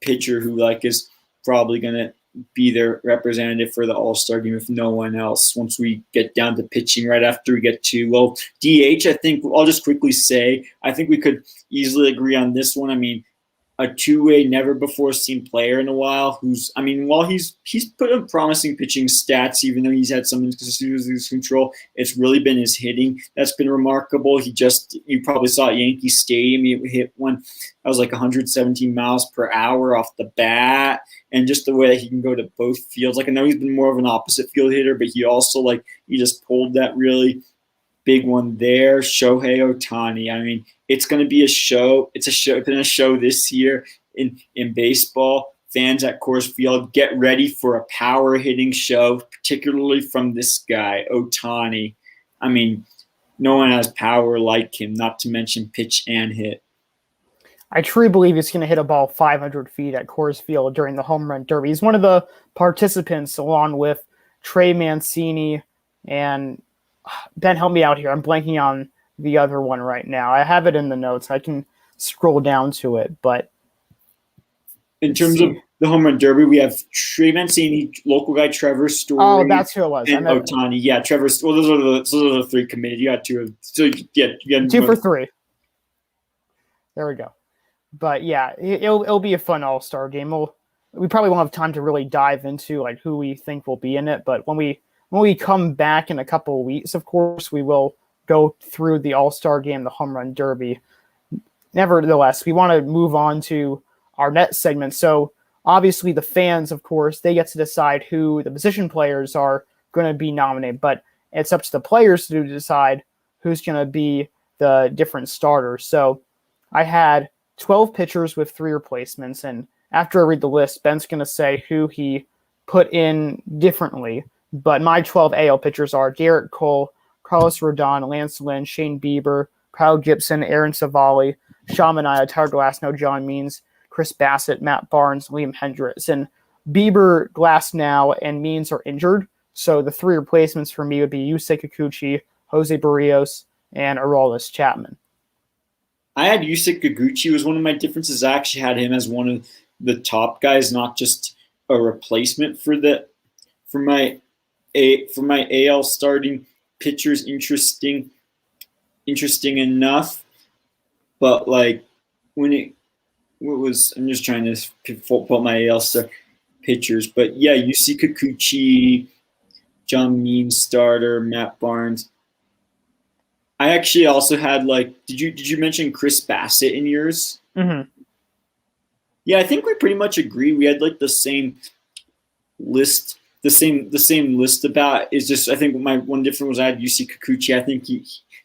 pitcher who like is probably gonna be their representative for the All-Star game if no one else. Once we get down to pitching, right after we get to DH, I think I'll just quickly say I think we could easily agree on this one. I mean, a two-way, never-before-seen player in a while while he's put up promising pitching stats, even though he's had some inconsistencies control, it's really been his hitting that's been remarkable. You probably saw at Yankee Stadium, he hit one that was like 117 miles per hour off the bat, and just the way that he can go to both fields. Like, I know he's been more of an opposite field hitter, but he also, he just pulled that really big one there. Shohei Ohtani. I mean, it's going to be a show. It's been a show this year in baseball. Fans at Coors Field, get ready for a power hitting show, particularly from this guy, Ohtani. I mean, no one has power like him, not to mention pitch and hit. I truly believe he's going to hit a ball 500 feet at Coors Field during the home run derby. He's one of the participants, along with Trey Mancini and Ben, help me out here. I'm blanking on the other one right now. I have it in the notes. I can scroll down to it. But in terms of the home run derby, we have Trey Mancini, local guy Trevor Story. Oh, that's who it was. And Ohtani. Yeah, Trevor. Well, those are the three committed. You got two of. So yeah, you got 2 for 3. There we go. But yeah, it'll be a fun All-Star game. We probably won't have time to really dive into like who we think will be in it. But when we come back in a couple of weeks, of course, we will go through the All-Star game, the home run derby. Nevertheless, we want to move on to our next segment. So obviously the fans, of course, they get to decide who the position players are going to be nominated, but it's up to the players to decide who's going to be the different starters. So I had 12 pitchers with 3 replacements, and after I read the list, Ben's going to say who he put in differently. But my 12 AL pitchers are Garrett Cole, Carlos Rodon, Lance Lynn, Shane Bieber, Kyle Gibson, Aaron Savali, Sean Manaea, Tyler Glasnow, John Means, Chris Bassett, Matt Barnes, Liam Hendricks. And Bieber, Glasnow, and Means are injured, so the 3 replacements for me would be Yusei Kikuchi, Jose Barrios, and Aroldis Chapman. I had Yusei Kikuchi was one of my differences. I actually had him as one of the top guys, not just a replacement for my AL starting pitchers. Interesting enough, but I'm just trying to pull my AL star pitchers, but yeah, Yusei Kikuchi, John Means starter, Matt Barnes. I actually also had did you mention Chris Bassett in yours? Mm-hmm. Yeah, I think we pretty much agree. We had the same list. The same list about is just I think my one difference was I had Yusei Kikuchi. I think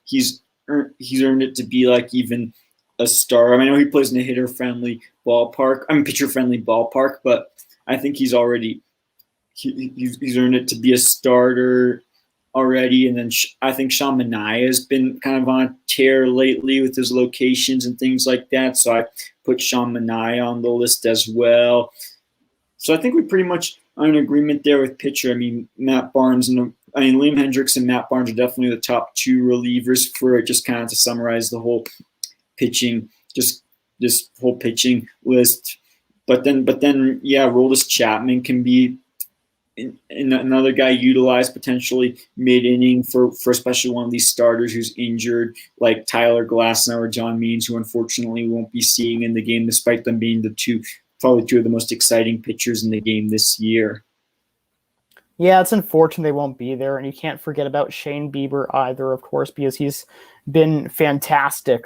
he's earned it to be even a star. I mean, I know he plays in a pitcher friendly ballpark, but I think he's already he's earned it to be a starter already. And then I think Sean Manaea has been kind of on a tear lately with his locations and things like that. So I put Sean Manaea on the list as well. So I think we pretty much are in agreement there with pitcher. I mean, Liam Hendricks and Matt Barnes are definitely the top 2 relievers for it. Just kind of to summarize the whole pitching, just this whole pitching list. But then, yeah, Aroldis Chapman can be another guy utilized potentially mid-inning for especially one of these starters who's injured, like Tyler Glasnow or John Means, who unfortunately won't be seeing in the game, despite them being probably two of the most exciting pitchers in the game this year. Yeah, it's unfortunate they won't be there, and you can't forget about Shane Bieber either, of course, because he's been fantastic.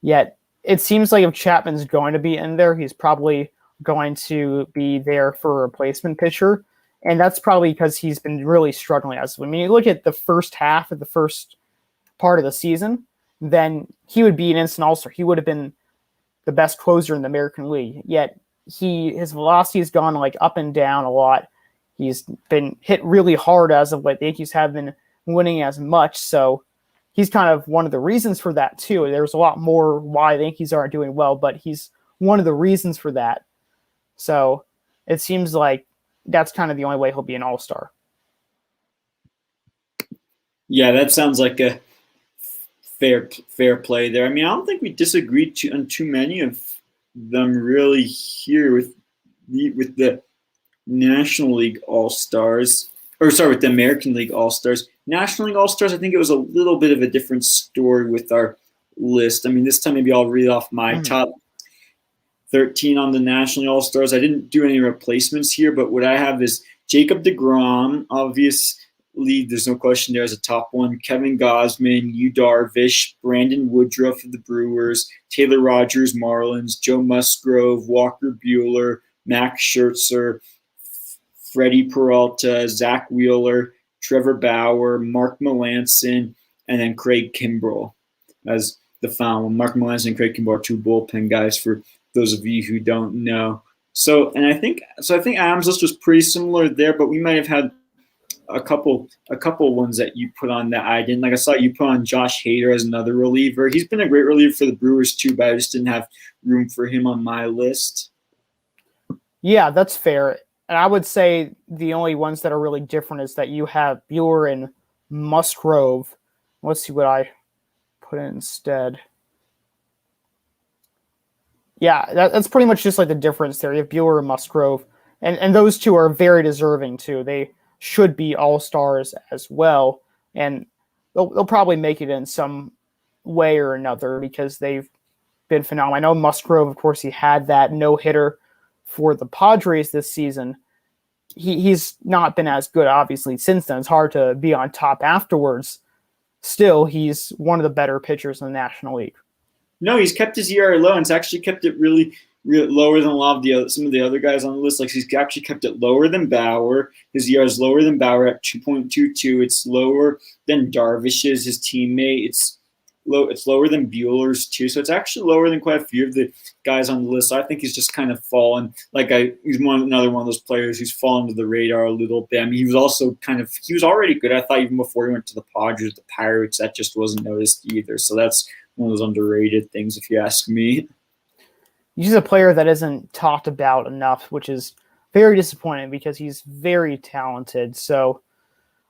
Yet it seems like if Chapman's going to be in there, he's probably going to be there for a replacement pitcher, and that's probably because he's been really struggling. I mean, you look at the first half of the first part of the season, then he would be an instant all-star. He would have been the best closer in the American League. Yet his velocity has gone like up and down a lot. He's been hit really hard as of late. The Yankees have been winning as much, so he's kind of one of the reasons for that too. There's a lot more why the Yankees aren't doing well, but he's one of the reasons for that. So it seems like that's kind of the only way he'll be an all-star. Yeah, that sounds like a fair play there. I mean, I don't think we disagreed on too many of them really here with the National League All-Stars, with the American League All-Stars. National League All-Stars, I think it was a little bit of a different story with our list. I mean, this time maybe I'll read off my top 13 on the National League All-Stars. I didn't do any replacements here, but what I have is Jacob deGrom, obviously, there's no question there as a top one. Kevin Gausman, Yu Darvish, Brandon Woodruff of the Brewers, Taylor Rogers, Marlins, Joe Musgrove, Walker Buehler, Max Scherzer, Freddie Peralta, Zach Wheeler, Trevor Bauer, Mark Melancon, and then Craig Kimbrell as the final one. Mark Melancon and Craig Kimbrell are two bullpen guys for those of you who don't know. So I think Adam's list was pretty similar there, but we might have had a couple ones that you put on that I didn't. Like I saw you put on Josh Hader as another reliever. He's been a great reliever for the Brewers too, but I just didn't have room for him on my list. Yeah, that's fair. And I would say the only ones that are really different is that you have Buehler and Musgrove. Let's see what I put in instead. Yeah, that's pretty much just like the difference there. You have Buehler and Musgrove, and those two are very deserving too. They should be all-stars as well, and they'll probably make it in some way or another because they've been phenomenal. I know Musgrove, of course, he had that no-hitter for the Padres this season. He's not been as good, obviously, since then. It's hard to be on top afterwards. Still, he's one of the better pitchers in the National League. No, he's kept his ERA low, and it's actually kept it really lower than a lot of some of the other guys on the list. Like, he's actually kept it lower than Bauer. His ERA is lower than Bauer at 2.22. It's lower than Darvish's, his teammate. It's lower than Buehler's too. So it's actually lower than quite a few of the guys on the list. So I think he's just kind of fallen. He's another one of those players who's fallen to the radar a little bit. I mean, he was already good. I thought even before he went to the Padres, the Pirates, that just wasn't noticed either. So that's one of those underrated things, if you ask me. He's a player that isn't talked about enough, which is very disappointing because he's very talented. So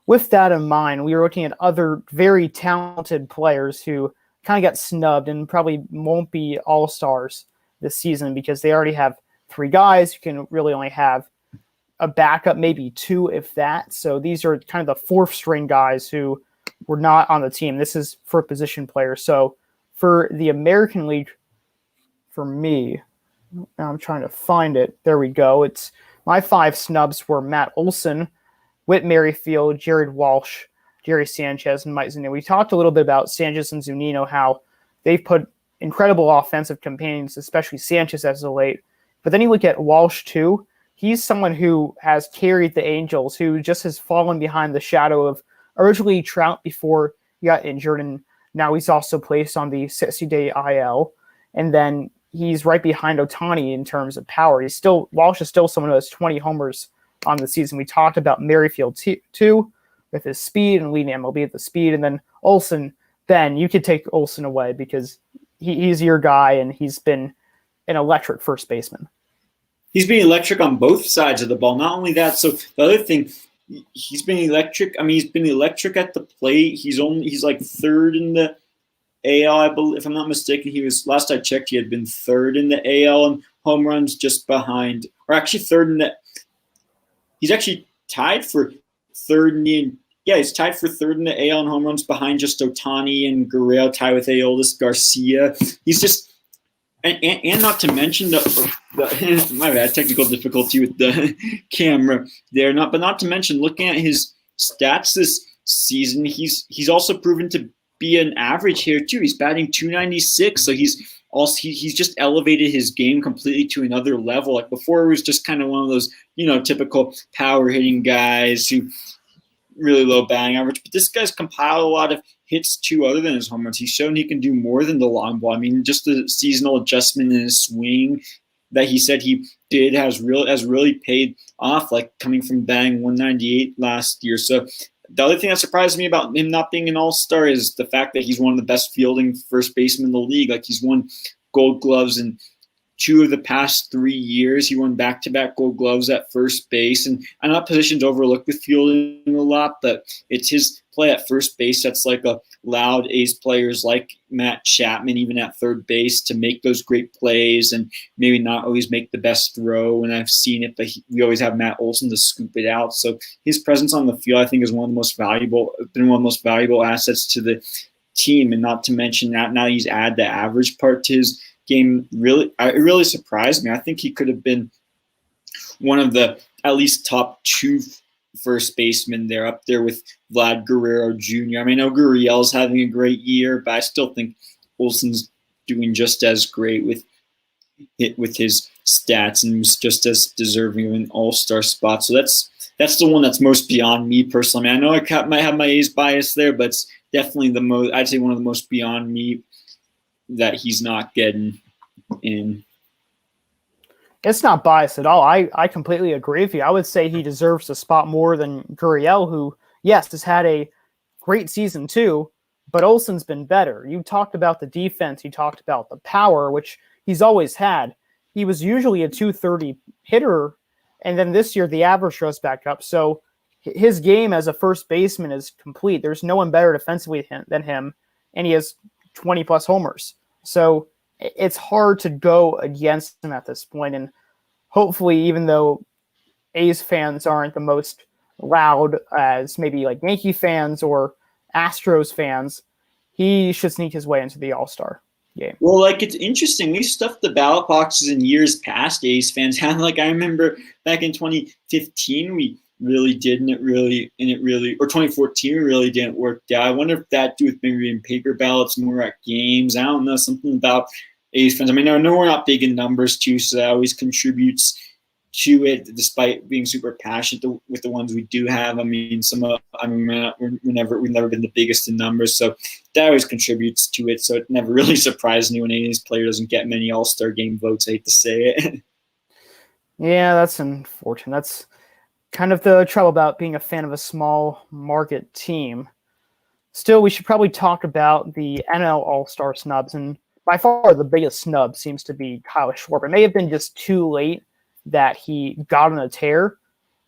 with that in mind, we were looking at other very talented players who kind of got snubbed and probably won't be all-stars this season because they already have three guys who can really only have a backup, maybe two, if that. So these are kind of the fourth-string guys who were not on the team. This is for position players. So for the American League, for me, I'm trying to find it. There we go. It's my five snubs were Matt Olson, Whit Merrifield, Jared Walsh, Jerry Sanchez, and Mike Zunino. We talked a little bit about Sanchez and Zunino, how they've put incredible offensive companions, especially Sanchez as of late. But then you look at Walsh too. He's someone who has carried the Angels, who just has fallen behind the shadow of originally Trout before he got injured, and now he's also placed on the 60-day IL. And then he's right behind Ohtani in terms of power. Walsh is still someone who has 20 homers on the season. We talked about Merrifield too, with his speed and leading MLB at the speed. And then Olson, Ben, you could take Olson away because he's your guy and he's been an electric first baseman. He's been electric on both sides of the ball. Not only that, so the other thing, he's been electric. I mean, he's been electric at the plate. He's like third in the AL, I believe, if I'm not mistaken. Last I checked, he had been third in the AL in home runs, just behind, or actually third in the. He's actually tied for third in the he's tied for third in the AL in home runs behind just Ohtani and Guerrero, tied with Aoldis Garcia. He's just and not to mention the my bad, technical difficulty with the camera there. Not to mention looking at his stats this season, he's also proven to be an average here too. He's batting .296, so he's just elevated his game completely to another level. Like before, it was just kind of one of those typical power hitting guys who really low batting average. But this guy's compiled a lot of hits too, other than his home runs. He's shown he can do more than the long ball. I mean, just the seasonal adjustment in his swing that he said he did has really paid off. Like coming from batting 198 last year. So the other thing that surprised me about him not being an all-star is the fact that he's one of the best fielding first basemen in the league. Like he's won Gold Gloves in 2 of the past 3 years. He won back-to-back Gold Gloves at first base. And I know that position's overlooked with fielding a lot, but it's his play at first base that's like allowed ace players like Matt Chapman, even at third base, to make those great plays and maybe not always make the best throw. And I've seen it, but we always have Matt Olson to scoop it out. So his presence on the field, I think, is one of the most valuable assets to the team. And not to mention that now he's added the average part to his game. It really surprised me. I think he could have been one of the at least top 2 first basemen there, up there with Vlad Guerrero Jr. I mean, I know Gurriel's having a great year, but I still think Olson's doing just as great with his stats and was just as deserving of an all-star spot. So that's the one that's most beyond me personally. I mean, I know I might have my A's bias there, but it's definitely I'd say one of the most beyond me that he's not getting in. It's not biased at all. I completely agree with you. I would say he deserves a spot more than Gurriel, who, yes, has had a great season too, but Olson's been better. You talked about the defense. You talked about the power, which he's always had. He was usually a .230 hitter, and then this year the average rose back up. So his game as a first baseman is complete. There's no one better defensively than him, and he has 20-plus homers. So it's hard to go against him at this point. And hopefully, even though A's fans aren't the most loud as maybe like Yankee fans or Astros fans, he should sneak his way into the All-Star game. Well, like, it's interesting. We stuffed the ballot boxes in years past. A's fans had, like, I remember back in 2015, we really didn't. Or 2014, we really didn't work out. I wonder if that do with maybe in paper ballots more at games. I don't know, something about A's fans. I mean, I know we're not big in numbers too, so that always contributes to it, despite being super passionate with the ones we do have. I mean, we've never been the biggest in numbers, so that always contributes to it. So it never really surprised me when any player doesn't get many All-Star game votes. I hate to say it. Yeah, that's unfortunate. That's kind of the trouble about being a fan of a small market team. Still, we should probably talk about the NL All-Star snubs, and by far the biggest snub seems to be Kyle Schwarber. It may have been just too late that he got on a tear,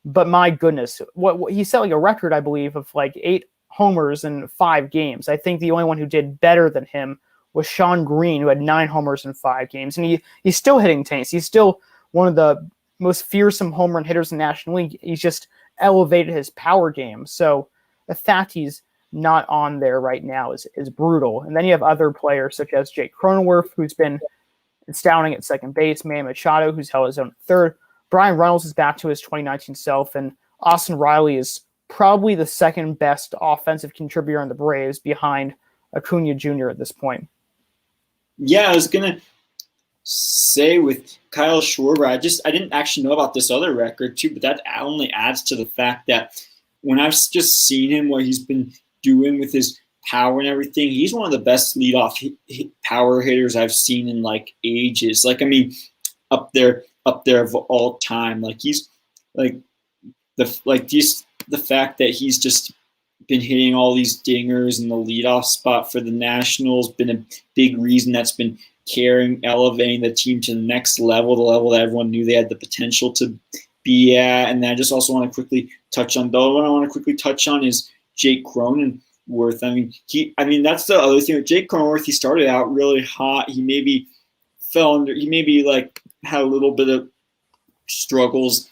but my goodness, what he set like a record, I believe, of like 8 homers in 5 games. I think the only one who did better than him was Sean Green, who had 9 homers in 5 games, and he's still hitting tanks. He's still one of the most fearsome home run hitters in the National League. He's just elevated his power game. So the fact he's not on there right now is brutal. And then you have other players such as Jake Cronenworth, who's been astounding at second base, Manny Machado, who's held his own at third. Brian Reynolds is back to his 2019 self, and Austin Riley is probably the second best offensive contributor on the Braves behind Acuna Jr. at this point. Yeah, I was going to say with Kyle Schwarber, I didn't actually know about this other record too, but that only adds to the fact that when I've just seen him, what he's been doing with his power and everything, he's one of the best leadoff power hitters I've seen in like ages. Like, I mean, up there of all time. Like, he's like the fact that he's just been hitting all these dingers in the leadoff spot for the Nationals been a big reason that's been elevating the team to the next level, the level that everyone knew they had the potential to be at. And then I just also want to quickly touch on, is Jake Cronenworth. I mean, that's the other thing with Jake Cronenworth. He started out really hot. He maybe had a little bit of struggles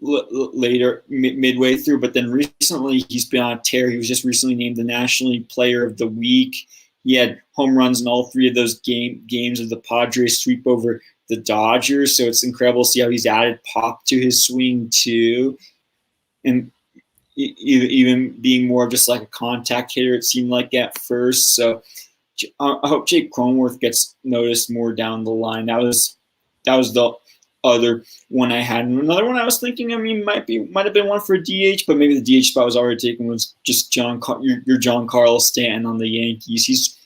later, midway through. But then recently he's been on a tear. He was just recently named the National League Player of the Week. He had home runs in all three of those games of the Padres sweep over the Dodgers. So it's incredible to see how he's added pop to his swing too. And even being more of just like a contact hitter, it seemed like at first. So I hope Jake Cronenworth gets noticed more down the line. That was the other one I had. And another one I was thinking, might have been one for a DH, but maybe the DH spot was already taken. Was just your Giancarlo Stanton on the Yankees.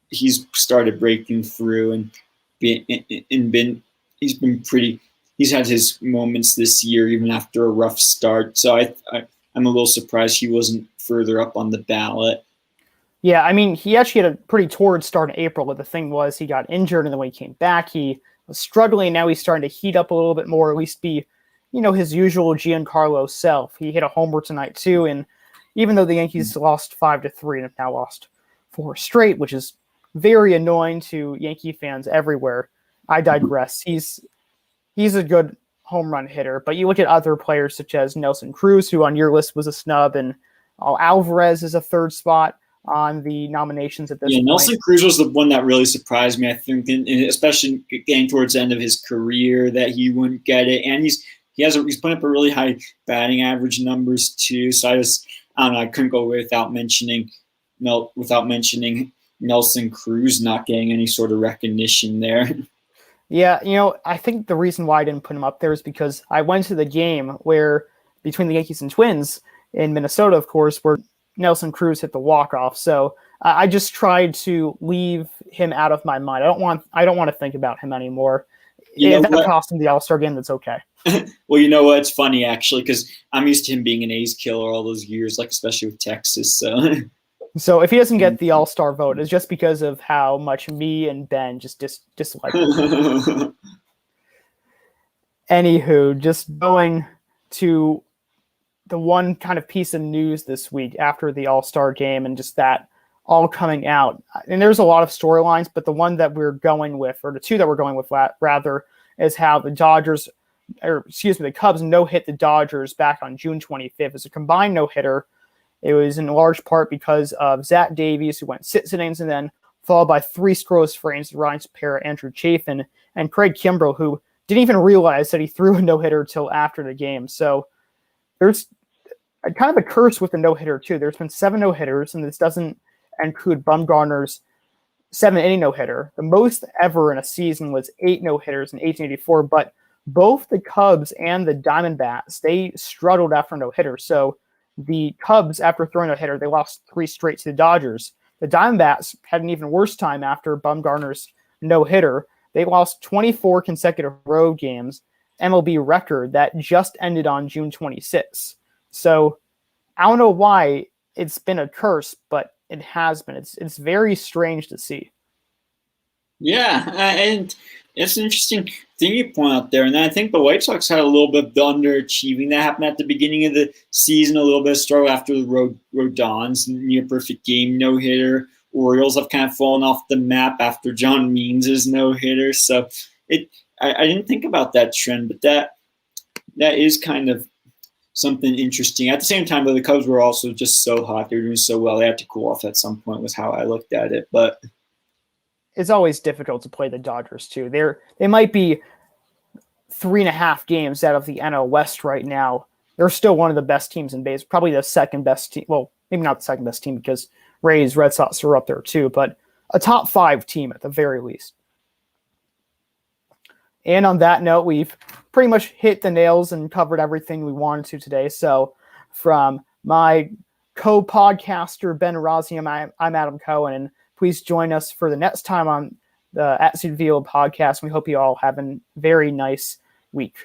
He's started breaking through and he's been pretty. He's had his moments this year, even after a rough start. So I'm a little surprised he wasn't further up on the ballot. Yeah, I mean, he actually had a pretty torrid start in April, but the thing was he got injured, and then when he came back, he was struggling. Now he's starting to heat up a little bit more, at least be, his usual Giancarlo self. He hit a homer tonight, too, and even though the Yankees lost 5-3 and have now lost 4 straight, which is very annoying to Yankee fans everywhere, I digress. He's a good home run hitter, but you look at other players such as Nelson Cruz, who on your list was a snub, and Alvarez is a third spot on the nominations at this point. Nelson Cruz was the one that really surprised me, I think, especially getting towards the end of his career, that he wouldn't get it. And he's putting up a really high batting average numbers too. So I don't know, I couldn't go without mentioning Nelson Cruz not getting any sort of recognition there. Yeah, I think the reason why I didn't put him up there is because I went to the game where between the Yankees and Twins in Minnesota, of course, where Nelson Cruz hit the walk-off. So I just tried to leave him out of my mind. I don't want to think about him anymore. If that cost him the All-Star game, that's okay. Well, you know what? It's funny, actually, because I'm used to him being an A's killer all those years, like especially with Texas. So if he doesn't get the All-Star vote, it's just because of how much me and Ben just dislike him. Anywho, just going to the one kind of piece of news this week after the All-Star game and just that all coming out. And there's a lot of storylines, but the one that we're going with, or the two that we're going with rather, is how the Cubs no-hit the Dodgers back on June 25th. As a combined no-hitter, it was in large part because of Zach Davies, who went 6 innings and then followed by 3 scoreless frames to Ryan's pair, Andrew Chafin, and Craig Kimbrell, who didn't even realize that he threw a no-hitter until after the game. So there's kind of a curse with the no-hitter, too. There's been 7 no-hitters, and this doesn't include Bumgarner's 7-inning no-hitter. The most ever in a season was 8 no-hitters in 1884, but both the Cubs and the Diamondbacks, they struggled after no-hitter. So the Cubs, after throwing a hitter, they lost 3 straight to the Dodgers. The Diamondbacks had an even worse time after Bumgarner's no-hitter. They lost 24 consecutive road games, MLB record that just ended on June 26th. So I don't know why it's been a curse, but it has been. It's very strange to see. Yeah, and it's an interesting thing you point out there. And I think the White Sox had a little bit of underachieving. That happened at the beginning of the season, a little bit of struggle after the Rodon's near-perfect game no-hitter. Orioles have kind of fallen off the map after John Means' no-hitter. So I didn't think about that trend, but that is kind of something interesting. At the same time, though, the Cubs were also just so hot. They were doing so well. They had to cool off at some point was how I looked at it. But it's always difficult to play the Dodgers, too. They might be 3.5 games out of the NL West right now. They're still one of the best teams in base, probably the second best team. Well, maybe not the second best team because Rays, Red Sox are up there, too, but a top 5 team at the very least. And on that note, we've pretty much hit the nails and covered everything we wanted to today. So from my co-podcaster, Ben Rossi, I'm Adam Cohen, and please join us for the next time on the Exit Velo podcast. We hope you all have a very nice week.